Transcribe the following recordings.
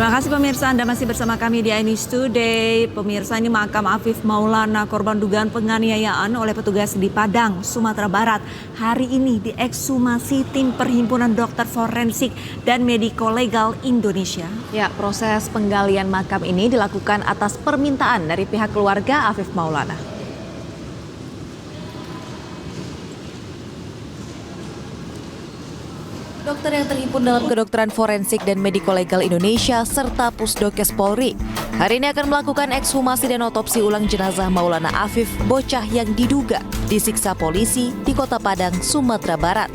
Terima kasih pemirsa, Anda masih bersama kami di iNews Today. Pemirsa, ini makam Afif Maulana, korban dugaan penganiayaan oleh petugas di Padang, Sumatera Barat. Hari ini diekshumasi tim Perhimpunan Dokter Forensik dan Mediko Legal Indonesia. Ya, proses penggalian makam ini dilakukan atas permintaan dari pihak keluarga Afif Maulana. Dokter yang terhimpun dalam Kedokteran Forensik dan Mediko Legal Indonesia serta Pusdokes Polri hari ini akan melakukan ekshumasi dan otopsi ulang jenazah Maulana Afif, bocah yang diduga disiksa polisi di Kota Padang, Sumatera Barat.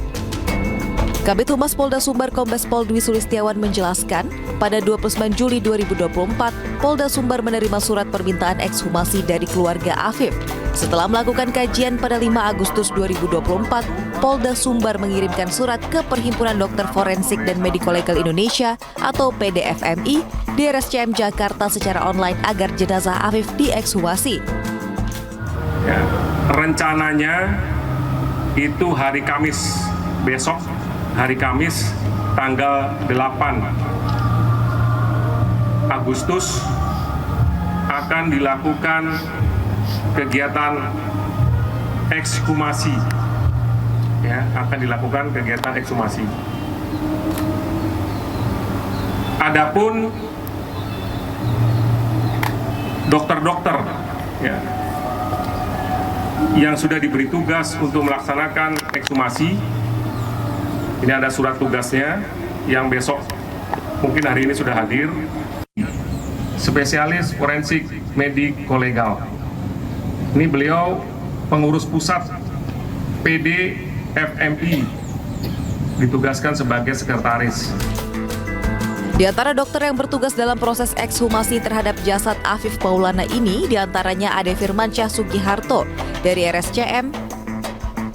Kabid Humas Polda Sumbar Kombes Pol Dwi Sulistiawan menjelaskan, pada 29 Juli 2024, Polda Sumbar menerima surat permintaan ekshumasi dari keluarga Afif. Setelah melakukan kajian pada 5 Agustus 2024, Polda Sumbar mengirimkan surat ke Perhimpunan Dokter Forensik dan Mediko Legal Indonesia atau PDFMI di RSCM Jakarta secara online agar jenazah Afif diekshumasi. Ya, rencananya itu hari Kamis besok, hari Kamis tanggal 8 Agustus akan dilakukan kegiatan ekshumasi. Ya, akan dilakukan kegiatan ekshumasi. Adapun dokter-dokter ya, yang sudah diberi tugas untuk melaksanakan ekshumasi, ini ada surat tugasnya yang besok mungkin hari ini sudah hadir. Spesialis forensik mediko legal. Ini beliau pengurus pusat PDFMI, ditugaskan sebagai sekretaris. Di antara dokter yang bertugas dalam proses ekshumasi terhadap jasad Afif Maulana ini, diantaranya Ade Firmansyah Sugiharto dari RSCM,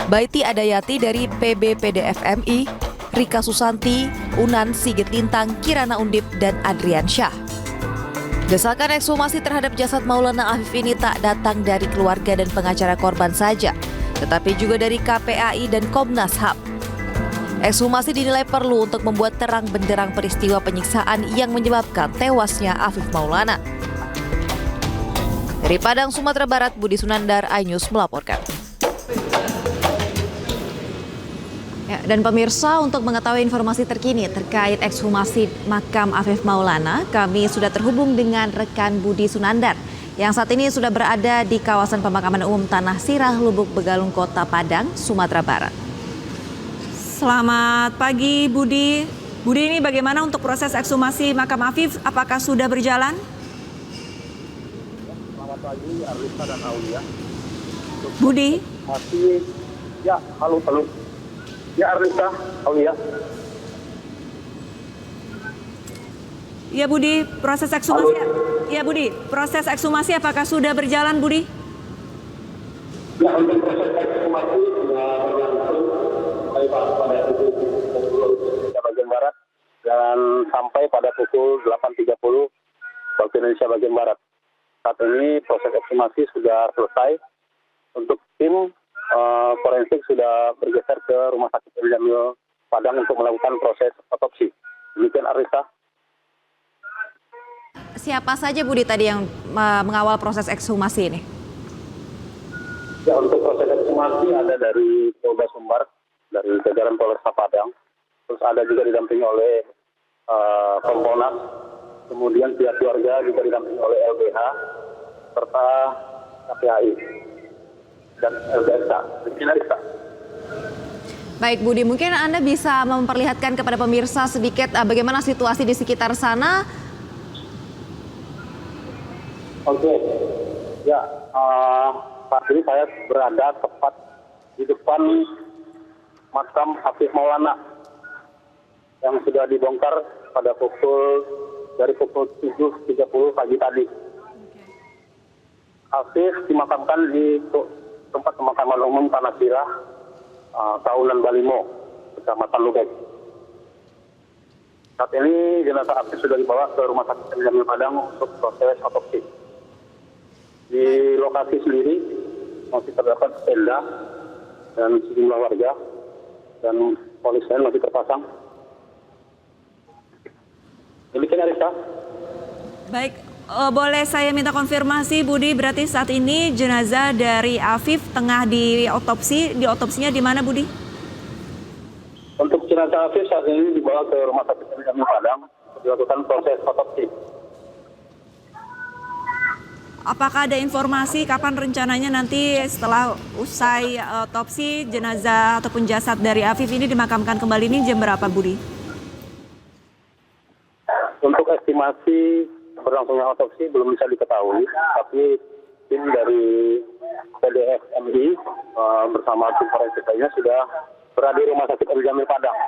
Baiti Adayati dari PBPDFMI, Rika Susanti, Unan Sigit Lintang, Kirana Undip, dan Adrian Syah. Desakan ekshumasi terhadap jasad Maulana Afif ini tak datang dari keluarga dan pengacara korban saja, tetapi juga dari KPAI dan Komnas HAM. Ekshumasi dinilai perlu untuk membuat terang benderang peristiwa penyiksaan yang menyebabkan tewasnya Afif Maulana. Dari Padang, Sumatera Barat, Budi Sunandar, iNews melaporkan. Ya, dan pemirsa, untuk mengetahui informasi terkini terkait ekshumasi makam Afif Maulana, kami sudah terhubung dengan rekan Budi Sunandar yang saat ini sudah berada di kawasan pemakaman umum Tanah Sirah, Lubuk Begalung, Kota Padang, Sumatera Barat. Selamat pagi Budi. Budi, ini bagaimana untuk proses ekshumasi makam Afif? Apakah sudah berjalan? Selamat pagi Arlisa dan Aulia. Budi. Masih, ya, halo. Ya, Arlisa, Aulia. Ya Budi, proses ekshumasi. Ya Budi, proses ekshumasi apakah sudah berjalan, Budi? Ya, untuk proses ekshumasi sudah berlangsung pada pukul 10 bagian barat dan sampai pada pukul 8.30 waktu Indonesia bagian barat. Saat ini proses ekshumasi sudah selesai. Untuk tim forensik sudah bergeser ke Rumah Sakit Jamil Padang untuk melakukan proses otopsi. Demikian Arisa. Siapa saja Budi tadi yang mengawal proses ekshumasi ini? Ya, untuk proses ekshumasi ada dari Polda Sumbar, dari jajaran Polresta Padang. Terus ada juga didampingi oleh Kompolnas. Kemudian pihak keluarga juga didampingi oleh LBH serta KPAI dan LBSK. Demikian Arisa. Baik Budi, mungkin Anda bisa memperlihatkan kepada pemirsa sedikit bagaimana situasi di sekitar sana. Oke, ya, saat ini saya berada tepat di depan makam Afif Maulana yang sudah dibongkar pada dari pukul 7.30 pagi tadi. Afif dimakamkan di tempat pemakaman umum Tanah Sirah, Kaunan Balimo, Kecamatan Lubek. Saat ini jenazah Afif sudah dibawa ke Rumah Sakit Jamil Padang untuk proses otopsi. Di lokasi sendiri masih terdapat tenda dan sejumlah warga dan polisi masih terpasang. Demikian Arista. Baik, boleh saya minta konfirmasi Budi, berarti saat ini jenazah dari Afif tengah diotopsinya di mana Budi? Untuk jenazah Afif saat ini dibawa ke Rumah Sakit Jamil Padang untuk dilakukan proses otopsi. Apakah ada informasi kapan rencananya nanti setelah usai otopsi jenazah ataupun jasad dari Afif ini dimakamkan kembali, ini jam berapa Budi? Untuk estimasi berlangsungnya otopsi belum bisa diketahui, tapi tim dari PDF MI bersama tim forensik lainnya sudah berada di Rumah Sakit Jamil Padang.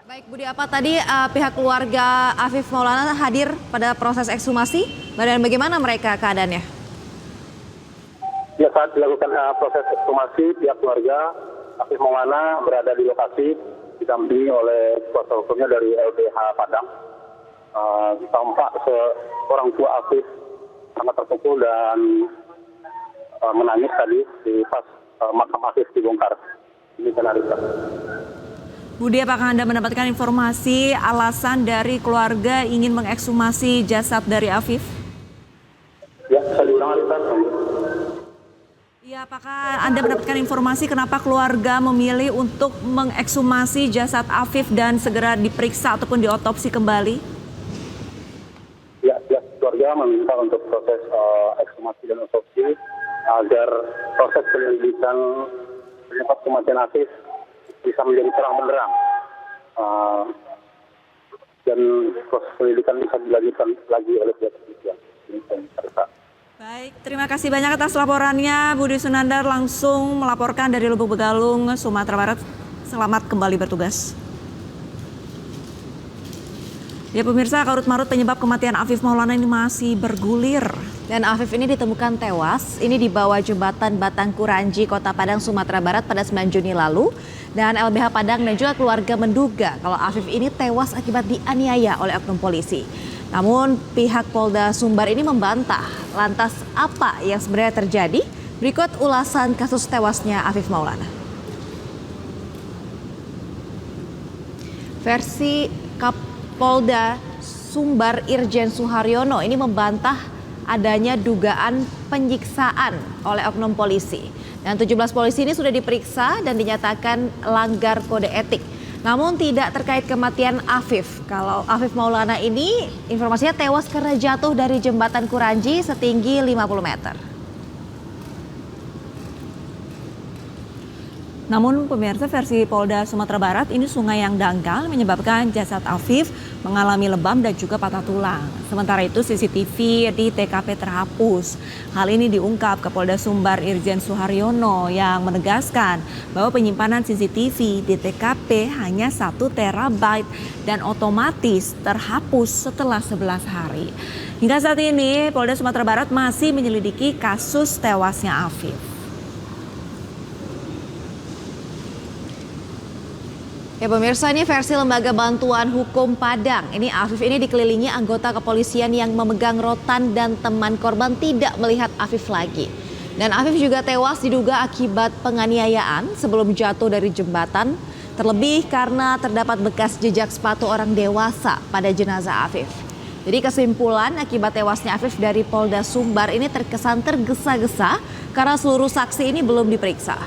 Baik Budi, apa tadi pihak keluarga Afif Maulana hadir pada proses ekshumasi dan bagaimana mereka keadaannya? Ya, saat dilakukan proses ekshumasi, pihak keluarga Afif Maulana berada di lokasi didampingi oleh kuasa hukumnya dari LBH Padang. Tampak seorang tua Afif sangat terpukul dan menangis tadi di pas makam Afif dibongkar. Ini kan Arista. Budi, apakah Anda mendapatkan informasi alasan dari keluarga ingin mengekshumasi jasad dari Afif? Ya, bisa diulang Arista. Ya, apakah Anda mendapatkan informasi kenapa keluarga memilih untuk mengekshumasi jasad Afif dan segera diperiksa ataupun diotopsi kembali? Ya, keluarga meminta untuk proses ekshumasi dan otopsi agar proses penyelidikan penyebab kematian Afif bisa menjadi terang benderang dan proses penyelidikan bisa dilanjutkan lagi oleh pihak kepolisian. Baik, terima kasih banyak atas laporannya Budi Sunandar langsung melaporkan dari Lubuk Begalung, Sumatera Barat. Selamat kembali bertugas. Ya pemirsa, karut-marut penyebab kematian Afif Maulana ini masih bergulir. Dan Afif ini ditemukan tewas, ini di bawah jembatan Batangkuranji, Kota Padang, Sumatera Barat pada 9 Juni lalu. Dan LBH Padang dan juga keluarga menduga kalau Afif ini tewas akibat dianiaya oleh oknum polisi. Namun pihak Polda Sumbar ini membantah. Lantas apa yang sebenarnya terjadi? Berikut ulasan kasus tewasnya Afif Maulana. Versi Kapolda Sumbar Irjen Suharyono ini membantah adanya dugaan penyiksaan oleh oknum polisi. Dan 17 polisi ini sudah diperiksa dan dinyatakan langgar kode etik. Namun tidak terkait kematian Afif. Kalau Afif Maulana ini informasinya tewas karena jatuh dari jembatan Kuranji setinggi 50 meter. Namun pemirsa, versi Polda Sumatera Barat ini sungai yang dangkal menyebabkan jasad Afif mengalami lebam dan juga patah tulang. Sementara itu CCTV di TKP terhapus. Hal ini diungkap ke Polda Sumbar Irjen Suharyono yang menegaskan bahwa penyimpanan CCTV di TKP hanya 1 terabyte dan otomatis terhapus setelah 11 hari. Hingga saat ini Polda Sumatera Barat masih menyelidiki kasus tewasnya Afif. Ya pemirsa, ini versi Lembaga Bantuan Hukum Padang. Ini Afif ini dikelilingi anggota kepolisian yang memegang rotan dan teman korban tidak melihat Afif lagi. Dan Afif juga tewas diduga akibat penganiayaan sebelum jatuh dari jembatan. Terlebih karena terdapat bekas jejak sepatu orang dewasa pada jenazah Afif. Jadi kesimpulan akibat tewasnya Afif dari Polda Sumbar ini terkesan tergesa-gesa karena seluruh saksi ini belum diperiksa.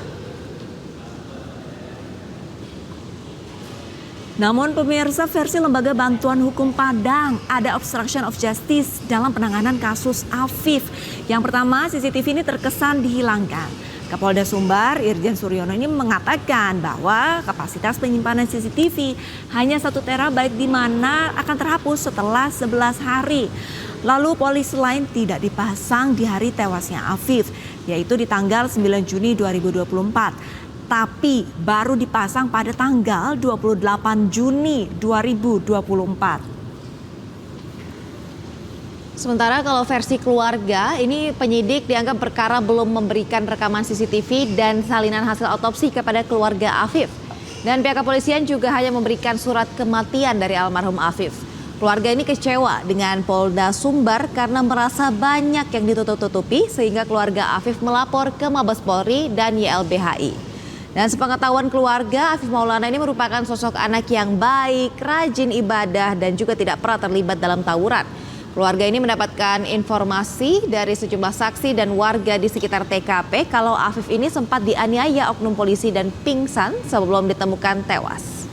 Namun pemirsa, versi Lembaga Bantuan Hukum Padang ada obstruction of justice dalam penanganan kasus Afif. Yang pertama, CCTV ini terkesan dihilangkan. Kapolda Sumbar Irjen Suryono ini mengatakan bahwa kapasitas penyimpanan CCTV hanya 1 terabyte di mana akan terhapus setelah 11 hari. Lalu polisi lain tidak dipasang di hari tewasnya Afif, yaitu di tanggal 9 Juni 2024. Tapi baru dipasang pada tanggal 28 Juni 2024. Sementara kalau versi keluarga, ini penyidik dianggap perkara belum memberikan rekaman CCTV dan salinan hasil otopsi kepada keluarga Afif. Dan pihak kepolisian juga hanya memberikan surat kematian dari almarhum Afif. Keluarga ini kecewa dengan Polda Sumbar karena merasa banyak yang ditutup-tutupi sehingga keluarga Afif melapor ke Mabes Polri dan YLBHI. Dan sepengetahuan keluarga, Afif Maulana ini merupakan sosok anak yang baik, rajin ibadah, dan juga tidak pernah terlibat dalam tawuran. Keluarga ini mendapatkan informasi dari sejumlah saksi dan warga di sekitar TKP kalau Afif ini sempat dianiaya oknum polisi dan pingsan sebelum ditemukan tewas.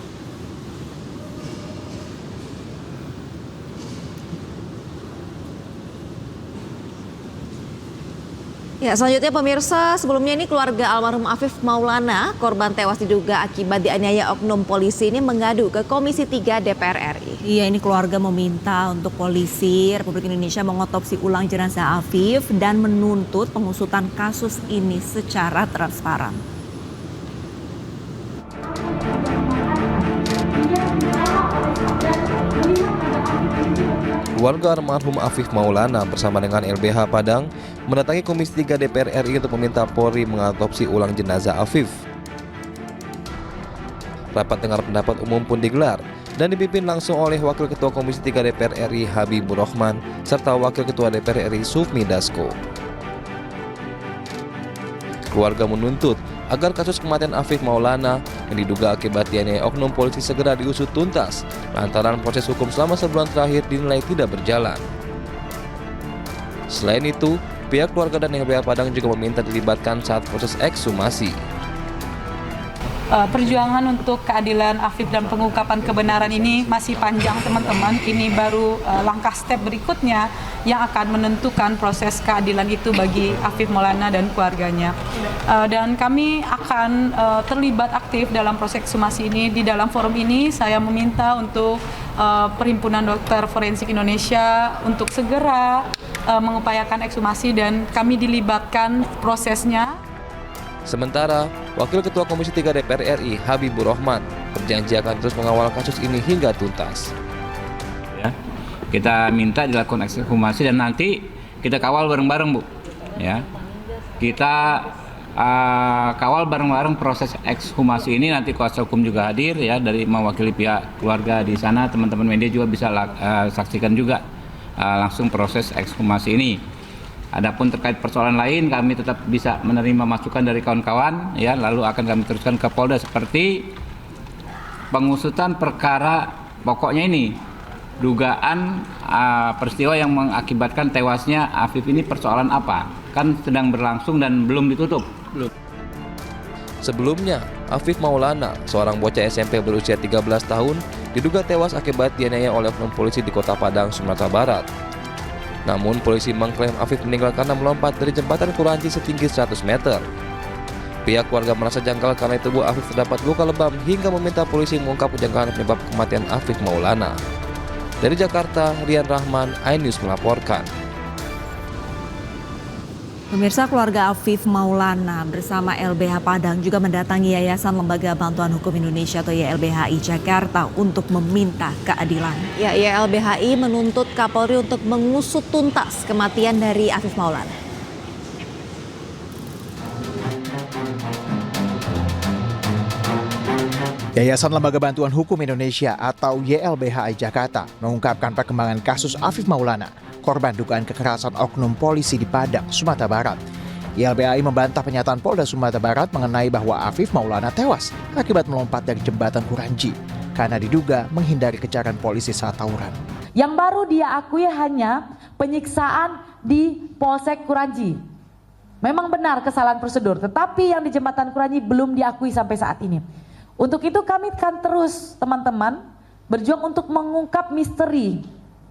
Ya, selanjutnya pemirsa, sebelumnya ini keluarga almarhum Afif Maulana, korban tewas diduga akibat dianiaya oknum polisi ini mengadu ke Komisi 3 DPR RI. Iya, ini keluarga meminta untuk polisi Republik Indonesia mengotopsi ulang jenazah Afif dan menuntut pengusutan kasus ini secara transparan. Keluarga almarhum Afif Maulana bersama dengan LBH Padang mendatangi Komisi 3 DPR RI untuk meminta Polri mengatopsi ulang jenazah Afif. Rapat dengar pendapat umum pun digelar dan dipimpin langsung oleh Wakil Ketua Komisi 3 DPR RI Habibur Rahman serta Wakil Ketua DPR RI Sufmi Dasko. Keluarga menuntut agar kasus kematian Afif Maulana yang diduga akibat dianiaya oknum polisi segera diusut tuntas lantaran proses hukum selama sebulan terakhir dinilai tidak berjalan. Selain itu, pihak keluarga dan LBH Padang juga meminta dilibatkan saat proses ekshumasi. Perjuangan untuk keadilan Afif dan pengungkapan kebenaran ini masih panjang, teman-teman. Ini baru langkah step berikutnya yang akan menentukan proses keadilan itu bagi Afif Maulana dan keluarganya. Dan kami akan terlibat aktif dalam proses ekshumasi ini. Di dalam forum ini saya meminta untuk Perhimpunan Dokter Forensik Indonesia untuk segera mengupayakan ekshumasi dan kami dilibatkan prosesnya. Sementara, Wakil Ketua Komisi 3 DPR RI Habibur Rahman berjanji akan terus mengawal kasus ini hingga tuntas. Ya, kita minta dilakukan ekshumasi dan nanti kita kawal bareng-bareng, Bu. Ya, kita kawal bareng-bareng proses ekshumasi ini. Nanti kuasa hukum juga hadir ya dari mewakili pihak keluarga di sana. Teman-teman media juga bisa saksikan juga langsung proses ekshumasi ini. Adapun terkait persoalan lain, kami tetap bisa menerima masukan dari kawan-kawan, ya, lalu akan kami teruskan ke Polda seperti pengusutan perkara pokoknya ini, dugaan peristiwa yang mengakibatkan tewasnya Afif ini persoalan apa, kan sedang berlangsung dan belum ditutup. Sebelumnya, Afif Maulana, seorang bocah SMP berusia 13 tahun, diduga tewas akibat dianiaya oleh oknum polisi di Kota Padang, Sumatera Barat. Namun polisi mengklaim Afif meninggal karena melompat dari jembatan Kuranci setinggi 100 meter. Pihak keluarga merasa janggal karena tubuh Afif terdapat luka lebam hingga meminta polisi mengungkap kejanggalan penyebab kematian Afif Maulana. Dari Jakarta, Rian Rahman, iNews melaporkan. Pemirsa, keluarga Afif Maulana bersama LBH Padang juga mendatangi Yayasan Lembaga Bantuan Hukum Indonesia atau YLBHI Jakarta untuk meminta keadilan. Ya, YLBHI menuntut Kapolri untuk mengusut tuntas kematian dari Afif Maulana. Yayasan Lembaga Bantuan Hukum Indonesia atau YLBHI Jakarta mengungkapkan perkembangan kasus Afif Maulana, korban dugaan kekerasan oknum polisi di Padang, Sumatera Barat. YLBHI membantah pernyataan Polda Sumatera Barat mengenai bahwa Afif Maulana tewas akibat melompat dari jembatan Kuranci karena diduga menghindari kejaran polisi saat tawuran. Yang baru dia akui hanya penyiksaan di Polsek Kuranci. Memang benar kesalahan prosedur, tetapi yang di jembatan Kuranci belum diakui sampai saat ini. Untuk itu kami akan terus, teman-teman, berjuang untuk mengungkap misteri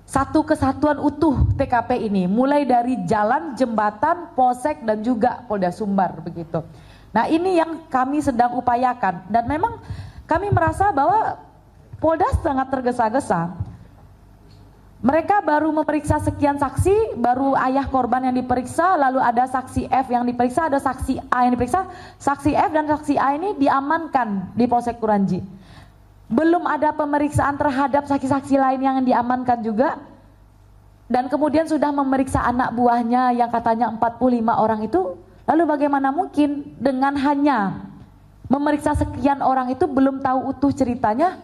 satu kesatuan utuh TKP ini, mulai dari jalan, jembatan, polsek dan juga Polda Sumbar begitu. Nah, ini yang kami sedang upayakan dan memang kami merasa bahwa Polda sangat tergesa-gesa. Mereka baru memeriksa sekian saksi, baru ayah korban yang diperiksa, lalu ada saksi F yang diperiksa, ada saksi A yang diperiksa. Saksi F dan saksi A ini diamankan di Polsek Kuranci. Belum ada pemeriksaan terhadap saksi-saksi lain yang diamankan juga. Dan kemudian sudah memeriksa anak buahnya yang katanya 45 orang itu. Lalu bagaimana mungkin dengan hanya memeriksa sekian orang itu belum tahu utuh ceritanya,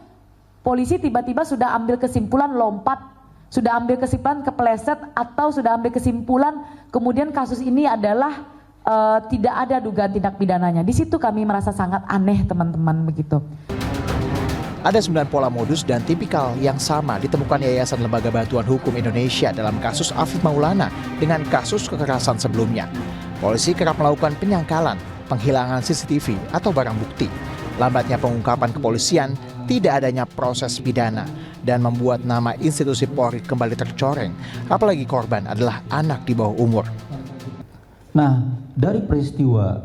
polisi tiba-tiba sudah ambil kesimpulan lompat, sudah ambil kesimpulan kepleset, atau sudah ambil kesimpulan kemudian kasus ini adalah tidak ada dugaan tindak pidananya. Di situ kami merasa sangat aneh teman-teman begitu. Ada 9 pola modus dan tipikal yang sama ditemukan Yayasan Lembaga Bantuan Hukum Indonesia dalam kasus Afif Maulana dengan kasus kekerasan sebelumnya. Polisi kerap melakukan penyangkalan, penghilangan CCTV atau barang bukti. Lambatnya pengungkapan kepolisian, tidak adanya proses pidana, dan membuat nama institusi Polri kembali tercoreng, apalagi korban adalah anak di bawah umur. Nah, dari peristiwa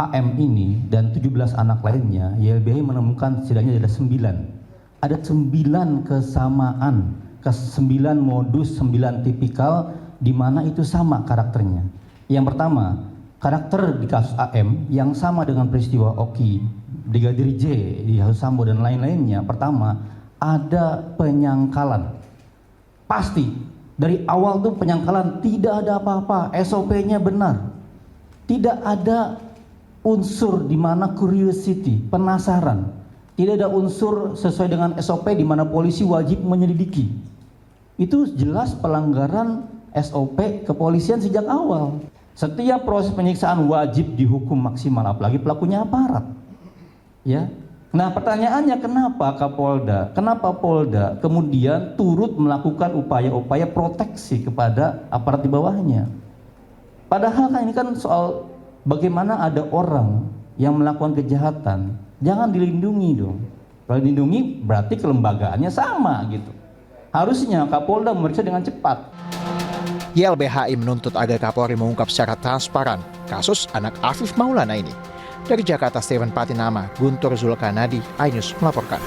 AM ini dan 17 anak lainnya, YLBHI menemukan setidaknya ada 9. Ada 9 kesamaan, 9 modus, 9 tipikal di mana itu sama karakternya. Yang pertama, karakter di kasus AM yang sama dengan peristiwa Oki, Brigadir J, di Kasus Sambo dan lain-lainnya. Pertama, ada penyangkalan. Pasti dari awal tuh penyangkalan, tidak ada apa-apa, SOP-nya benar. Tidak ada unsur di mana curiosity, penasaran. Tidak ada unsur sesuai dengan SOP di mana polisi wajib menyelidiki. Itu jelas pelanggaran SOP kepolisian sejak awal. Setiap proses penyiksaan wajib dihukum maksimal, apalagi pelakunya aparat. Ya. Nah, pertanyaannya kenapa Polda kemudian turut melakukan upaya-upaya proteksi kepada aparat di bawahnya? Padahal kan ini kan soal bagaimana ada orang yang melakukan kejahatan, jangan dilindungi dong. Kalau dilindungi berarti kelembagaannya sama gitu. Harusnya Kapolda memeriksa dengan cepat. YLBHI menuntut agar Kapolri mengungkap secara transparan kasus anak Afif Maulana ini. Dari Jakarta, Steven Patinama, Guntur Zulkarnadi, iNews melaporkan.